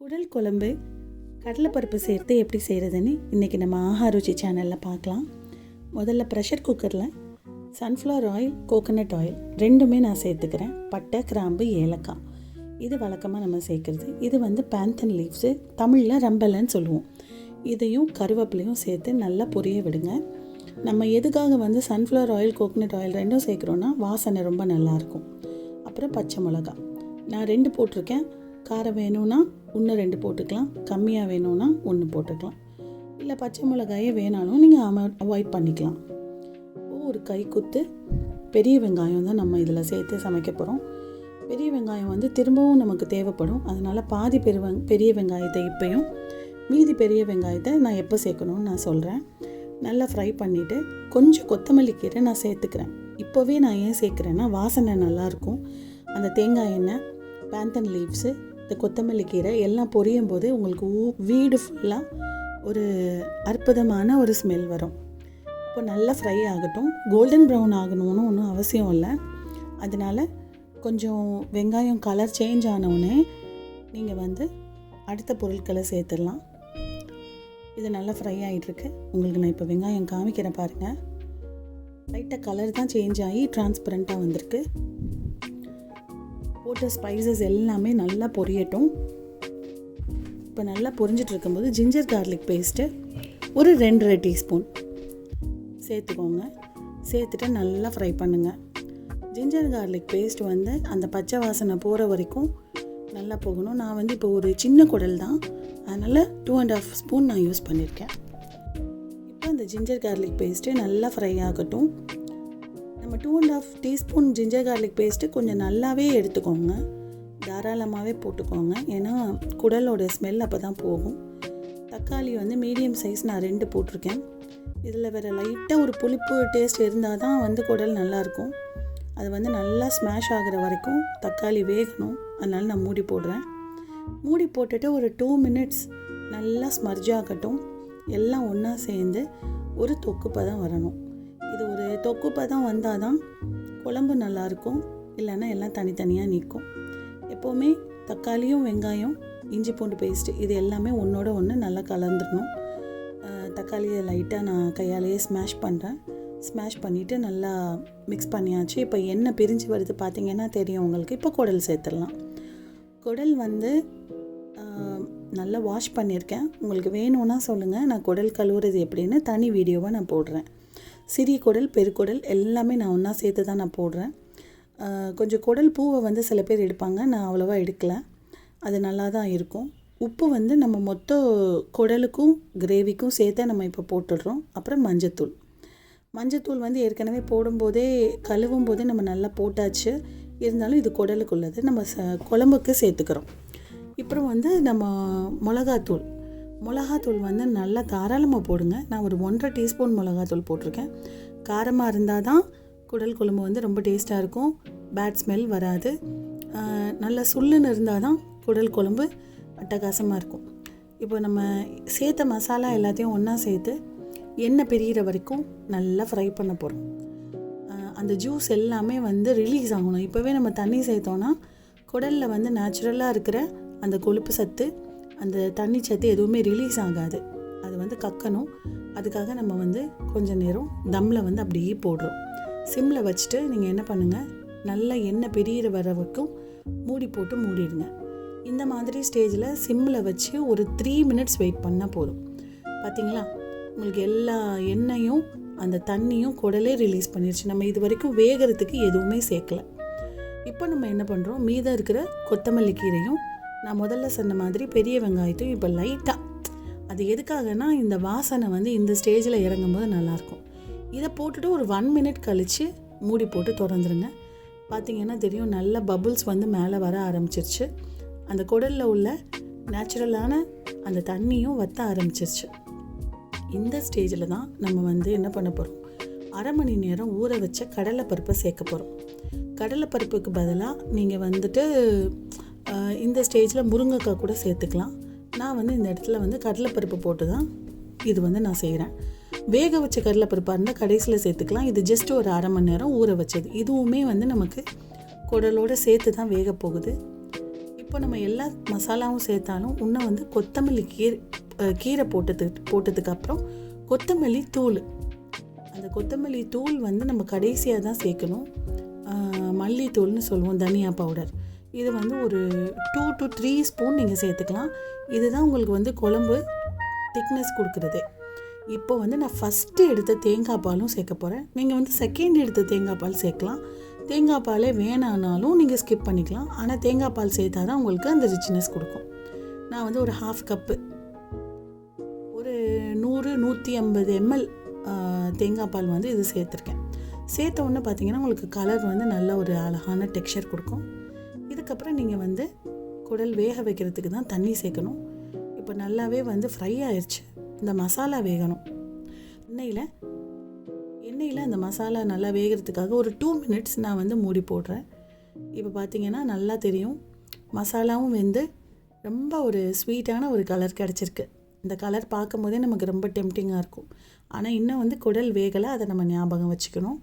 குடல் குழம்பு கடலைப்பருப்பு சேர்த்து எப்படி செய்கிறதுன்னு இன்றைக்கி நம்ம ஆஹாருச்சி சேனலில் பார்க்கலாம். முதல்ல ப்ரெஷர் குக்கரில் சன்ஃப்ளவர் ஆயில், கோகோனட் ஆயில் ரெண்டுமே நான் சேர்த்துக்கிறேன். பட்டை, கிராம்பு, ஏலக்காய் இது வழக்கமாக நம்ம சேர்க்குறது. இது பேந்தன் லீவ்ஸு, தமிழில் ரம்பலைன்னு சொல்லுவோம். இதையும் கருவேப்பிலையும் சேர்த்து நல்லா பொரிய விடுங்க. நம்ம எதுக்காக சன்ஃப்ளவர் ஆயில், கோகோனட் ஆயில் ரெண்டும் சேர்க்குறோன்னா வாசனை ரொம்ப நல்லாயிருக்கும். அப்புறம் பச்சை மிளகா நான் 2 போட்டிருக்கேன். காரம் வேணும்னா இன்னும் 2 போட்டுக்கலாம், கம்மியாக வேணும்னா 1 போட்டுக்கலாம். இல்லை பச்சை மிளகாயே வேணாலும் நீங்கள் அவாய்ட் பண்ணிக்கலாம். ஒரு கைக்குத்து பெரிய வெங்காயம் தான் நம்ம இதில் சேர்த்து சமைக்க போகிறோம். பெரிய வெங்காயம் திரும்பவும் நமக்கு தேவைப்படும். அதனால் பாதி பெரிய வெங்காயத்தை இப்போயும், மீதி பெரிய வெங்காயத்தை நான் எப்போ சேர்க்கணும்னு நான் சொல்கிறேன். நல்லா ஃப்ரை பண்ணிவிட்டு கொஞ்சம் கொத்தமல்லி கீரை நான் சேர்த்துக்கிறேன். இப்போவே நான் ஏன் சேர்க்குறேன்னா வாசனை நல்லாயிருக்கும். அந்த தேங்காய் எண்ணெய், பேந்தன் லீவ்ஸு, இந்த கொத்தமல்லி கீரை எல்லாம் பொரியும் போது உங்களுக்கு வீடு ஃபுல்லாக ஒரு அற்புதமான ஒரு ஸ்மெல் வரும். இப்போ நல்லா ஃப்ரை ஆகட்டும். கோல்டன் ப்ரௌன் ஆகணும்னு ஒன்றும் அவசியம் இல்லை. அதனால் கொஞ்சம் வெங்காயம் கலர் சேஞ்ச் ஆனவுடனே நீங்கள் அடுத்த பொருட்களை சேர்த்துடலாம். இது நல்லா ஃப்ரை ஆகிட்டுருக்கு. உங்களுக்கு நான் இப்போ வெங்காயம் காமிக்கிறேன் பாருங்கள். லைட்டாக கலர் தான் சேஞ்ச் ஆகி டிரான்ஸ்பரண்ட்டாக வந்திருக்கு. போட்ட ஸ்பைசஸ் எல்லாமே நல்லா பொரியட்டும். இப்போ நல்லா பொரிஞ்சிட்டு இருக்கும்போது ஜிஞ்சர் கார்லிக் பேஸ்ட்டு ஒரு 2.5 டீஸ்பூன் சேர்த்துக்கோங்க. சேர்த்துட்டு நல்லா ஃப்ரை பண்ணுங்கள். ஜிஞ்சர் கார்லிக் பேஸ்ட் அந்த பச்சை வாசனை போகிற வரைக்கும் நல்லா போகணும். நான் இப்போ ஒரு சின்ன குடல் தான், அதனால் 2.5 ஸ்பூன் நான் யூஸ் பண்ணியிருக்கேன். இப்போ அந்த ஜிஞ்சர் கார்லிக் பேஸ்ட்டு நல்லா ஃப்ரை ஆகட்டும். நம்ம 2.5 டீஸ்பூன் ஜிஞ்சர் கார்லிக் பேஸ்ட்டு கொஞ்சம் நல்லாவே எடுத்துக்கோங்க, தாராளமாகவே போட்டுக்கோங்க. ஏன்னா குடலோட ஸ்மெல் அப்போ தான் போகும். தக்காளி மீடியம் சைஸ் நான் 2 போட்டிருக்கேன். இதில் வேறு லைட்டாக ஒரு புளிப்பு டேஸ்ட் இருந்தால் தான் குடல் நல்லாயிருக்கும். அது நல்லா ஸ்மாஷ் ஆகிற வரைக்கும் தக்காளி வேகணும். அதனால் நான் மூடி போடுறேன். மூடி போட்டுட்டு ஒரு 2 மினிட்ஸ் நல்லா ஸ்மர்ஜ் ஆகட்டும். எல்லாம் ஒன்றா சேர்ந்து ஒரு தொக்கு பதம் வரணும். இது ஒரு தொக்கு பதம் வந்தால் தான் குழம்பு நல்லாயிருக்கும். இல்லைன்னா எல்லாம் தனித்தனியாக நிற்கும். எப்போவுமே தக்காளியும் வெங்காயம், இஞ்சி பூண்டு பேஸ்ட்டு இது எல்லாமே ஒன்றோட ஒன்று நல்லா கலந்துடணும். தக்காளியை லைட்டாக நான் கையாலேயே ஸ்மாஷ் பண்ணுறேன். ஸ்மாஷ் பண்ணிவிட்டு நல்லா மிக்ஸ் பண்ணியாச்சு. இப்போ எண்ணெய் பிரிஞ்சு வருது பார்த்திங்கன்னா தெரியும் உங்களுக்கு. இப்போ குடல் சேர்த்துடலாம். குடல் நல்லா வாஷ் பண்ணியிருக்கேன். உங்களுக்கு வேணும்னா சொல்லுங்கள், நான் குடல் கழுவுறது எப்படின்னு தனி வீடியோவாக நான் போடுறேன். சிறிய குடல், பெருக்குடல் எல்லாமே நான் ஒன்றா சேர்த்து தான் நான் போடுறேன். கொஞ்சம் குடல் பூவை சில பேர் எடுப்பாங்க, நான் அவ்வளோவா எடுக்கலை. அது நல்லா தான் இருக்கும். உப்பு நம்ம மொத்த குடலுக்கும் கிரேவிக்கும் சேர்த்து நம்ம இப்போ போட்டுடுறோம். அப்புறம் மஞ்சத்தூள் ஏற்கனவே போடும்போதே கழுவும் போதே நம்ம நல்லா போட்டாச்சு. இருந்தாலும் இது குடலுக்குள்ளது நம்ம குழம்புக்கு சேர்த்துக்கிறோம். அப்புறம் நம்ம மிளகாத்தூள் நல்லா தாராளமாக போடுங்க. நான் ஒரு 1.5 டீஸ்பூன் மிளகாத்தூள் போட்டிருக்கேன். காரமாக இருந்தால் தான் குடல் குழம்பு ரொம்ப டேஸ்ட்டாக இருக்கும். பேட் ஸ்மெல் வராது. நல்லா சுள்ளுன்னு இருந்தால் தான் குடல் குழம்பு அட்டகாசமாக இருக்கும். இப்போ நம்ம சேர்த்த மசாலா எல்லாத்தையும் ஒன்றா சேர்த்து எண்ணெய் பிரிகிற வரைக்கும் நல்லா ஃப்ரை பண்ண போகிறோம். அந்த ஜூஸ் எல்லாமே ரிலீஸ் ஆகணும். இப்போவே நம்ம தண்ணி சேர்த்தோன்னா குடலில் நேச்சுரலாக இருக்கிற அந்த கொழுப்பு சத்து, அந்த தண்ணி சத்து எதுவுமே ரிலீஸ் ஆகாது. அது கக்கணும். அதுக்காக நம்ம கொஞ்சம் நேரம் தம்மில் அப்படியே போடுறோம். சிம்மில் வச்சுட்டு நீங்கள் என்ன பண்ணுங்கள், நல்லா எண்ணெய் பிரியிற வர வரைக்கும் மூடி போட்டு மூடிடுங்க. இந்த மாதிரி ஸ்டேஜில் சிம்மில் வச்சு ஒரு 3 மினிட்ஸ் வெயிட் பண்ணால் போதும். பார்த்திங்களா, உங்களுக்கு எல்லா எண்ணெயும் அந்த தண்ணியும் குடலே ரிலீஸ் பண்ணிடுச்சு. நம்ம இது வரைக்கும் வேகிறதுக்கு எதுவுமே சேர்க்கலை. இப்போ நம்ம என்ன பண்ணுறோம், மீதம் இருக்கிற கொத்தமல்லி கீரையும் நான் முதல்ல சொன்ன மாதிரி பெரிய வெங்காயத்தையும் இப்போ லைட்டாக, அது எதுக்காகனா இந்த வாசனை இந்த ஸ்டேஜில் இறங்கும்போது நல்லாயிருக்கும். இதை போட்டுட்டு ஒரு 1 மினிட் கழித்து மூடி போட்டு திறந்துருங்க. பார்த்திங்கன்னா தெரியும், நல்ல பபுள்ஸ் மேலே வர ஆரம்பிச்சிருச்சு. அந்த குடலில் உள்ள நேச்சுரலான அந்த தண்ணியும் வற்ற ஆரம்பிச்சிருச்சு. இந்த ஸ்டேஜில் தான் நம்ம என்ன பண்ண போகிறோம், 1/2 மணி நேரம் ஊற வச்ச கடலைப்பருப்பை சேர்க்க போகிறோம். கடலைப்பருப்புக்கு பதிலாக நீங்கள் இந்த ஸ்டேஜில் முருங்கைக்காய் கூட சேர்த்துக்கலாம். நான் இந்த இடத்துல கடலைப்பருப்பு போட்டு தான் இது நான் செய்கிறேன். வேக வச்ச கடலைப்பருப்பாக இருந்தால் கடைசியில் சேர்த்துக்கலாம். இது ஜஸ்ட் ஒரு 1/2 மணி நேரம் ஊற வச்சது. இதுவுமே நமக்கு குடலோடு சேர்த்து தான் வேக போகுது. இப்போ இப்போ நம்ம எல்லா மசாலாவும் சேர்த்தாலும் இன்னும் வந்து கொத்தமல்லி கீரை போட்டதுக்கப்புறம் கொத்தமல்லி தூள், அந்த கொத்தமல்லி தூள் வந்து நம்ம கடைசியாக தான் சேர்க்கணும். மல்லித்தூள்னு சொல்லுவோம், தனியா பவுடர், இது வந்து ஒரு 2 to 3 ஸ்பூன் நீங்கள் சேர்த்துக்கலாம். இதுதான் உங்களுக்கு வந்து குழம்பு திக்னஸ் கொடுக்குறது. இப்போ வந்து நான் ஃபஸ்ட்டு எடுத்த தேங்காய் பாலும் சேர்க்க போகிறேன். நீங்கள் வந்து செகண்ட் எடுத்த தேங்காய் பால் சேர்க்கலாம். தேங்காய் பாலே வேணானாலும் நீங்கள் ஸ்கிப் பண்ணிக்கலாம். ஆனால் தேங்காய் பால் சேர்த்தா தான் உங்களுக்கு அந்த ரிச்னஸ் கொடுக்கும். நான் வந்து ஒரு 1/2 கப்பு, ஒரு 100-150 ml தேங்காய் பால் வந்து இது சேர்த்துருக்கேன். சேர்த்த உடனே பார்த்தீங்கன்னா உங்களுக்கு கலர் வந்து நல்ல ஒரு அழகான டெக்ஸ்சர் கொடுக்கும். இதுக்கப்புறம் நீங்கள் வந்து குடல் வேக வைக்கிறதுக்கு தான் தண்ணி சேர்க்கணும். இப்போ நல்லாவே வந்து ஃப்ரை ஆயிடுச்சு. இந்த மசாலா வேகணும். எண்ணெயில் அந்த மசாலா நல்லா வேகிறதுக்காக ஒரு 2 minutes நான் வந்து மூடி போடுறேன். இப்போ பார்த்தீங்கன்னா நல்லா தெரியும், மசாலாவும் வெந்து ரொம்ப ஒரு ஸ்வீட்டான ஒரு கலர் கிடச்சிருக்கு. இந்த கலர் பார்க்கும் போதே நமக்கு ரொம்ப டெம்டிங்காக இருக்கும். ஆனால் இன்னும் வந்து குடல் வேகலை, அதை நம்ம ஞாபகம் வச்சுக்கணும்.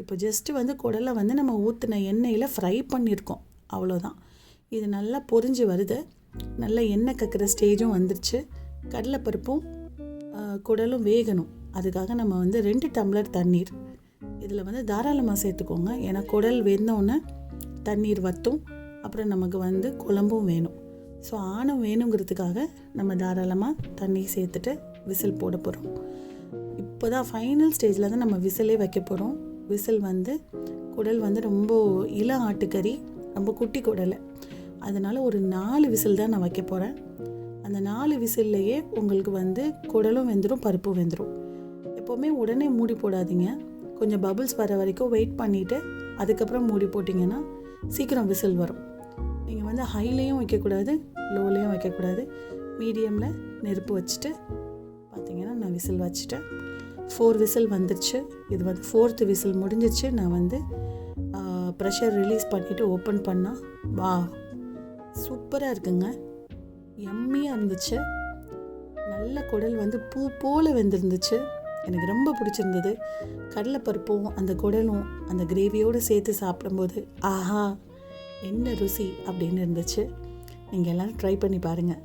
இப்போ ஜஸ்ட்டு வந்து குடலை வந்து நம்ம ஊற்றின எண்ணெயில் ஃப்ரை பண்ணியிருக்கோம், அவ்வளோதான். இது நல்லா பொரிஞ்சு வருது, நல்லா எண்ணெய் கக்கிற ஸ்டேஜும் வந்துருச்சு. கடலைப்பருப்பும் குடலும் வேகணும். அதுக்காக நம்ம வந்து 2 டம்ளர் தண்ணீர் இதில் வந்து தாராளமாக சேர்த்துக்கோங்க. ஏன்னா குடல் வெந்தோடனே தண்ணீர் வற்றும், அப்புறம் நமக்கு வந்து குழம்பும் வேணும். ஸோ ஆணம் வேணுங்கிறதுக்காக நம்ம தாராளமாக தண்ணி சேர்த்துட்டு விசில் போட போகிறோம். இப்போ தான் ஃபைனல் ஸ்டேஜில் தான் நம்ம விசிலே வைக்க போகிறோம். விசில் வந்து குடல் வந்து ரொம்ப இள ஆட்டுக்கறி, ரொம்ப குட்டி குடலை, அதனால் ஒரு 4 விசில் தான் நான் வைக்க போகிறேன். அந்த 4 விசில்லையே உங்களுக்கு வந்து குடலும் வெந்துடும், பருப்பும் வெந்துடும். எப்போவுமே உடனே மூடி போடாதீங்க. கொஞ்சம் பபுள்ஸ் வர வரைக்கும் வெயிட் பண்ணிவிட்டு அதுக்கப்புறம் மூடி போட்டிங்கன்னா சீக்கிரம் விசில் வரும். நீங்கள் வந்து ஹைலேயும் வைக்கக்கூடாது, லோலேயும் வைக்கக்கூடாது. மீடியமில் நெருப்பு வச்சுட்டு பார்த்தீங்கன்னா நான் விசில் வச்சுட்டேன். 4 விசில் வந்துடுச்சு. இது வந்து 4th விசில் முடிஞ்சிச்சு. நான் வந்து ப்ரெஷர் ரிலீஸ் பண்ணிவிட்டு ஓப்பன் பண்ணால் வா, சூப்பராக இருக்குங்க, யம்மியாக இருந்துச்சு. நல்ல குடல் வந்து பூ போல் வெந்திருந்துச்சு. எனக்கு ரொம்ப பிடிச்சிருந்தது. கடலைப்பருப்பும் அந்த குடலும் அந்த கிரேவியோடு சேர்த்து சாப்பிடும்போது ஆஹா என்ன ருசி அப்படின்னு இருந்துச்சு. நீங்கள் எல்லோரும் ட்ரை பண்ணி பாருங்கள்.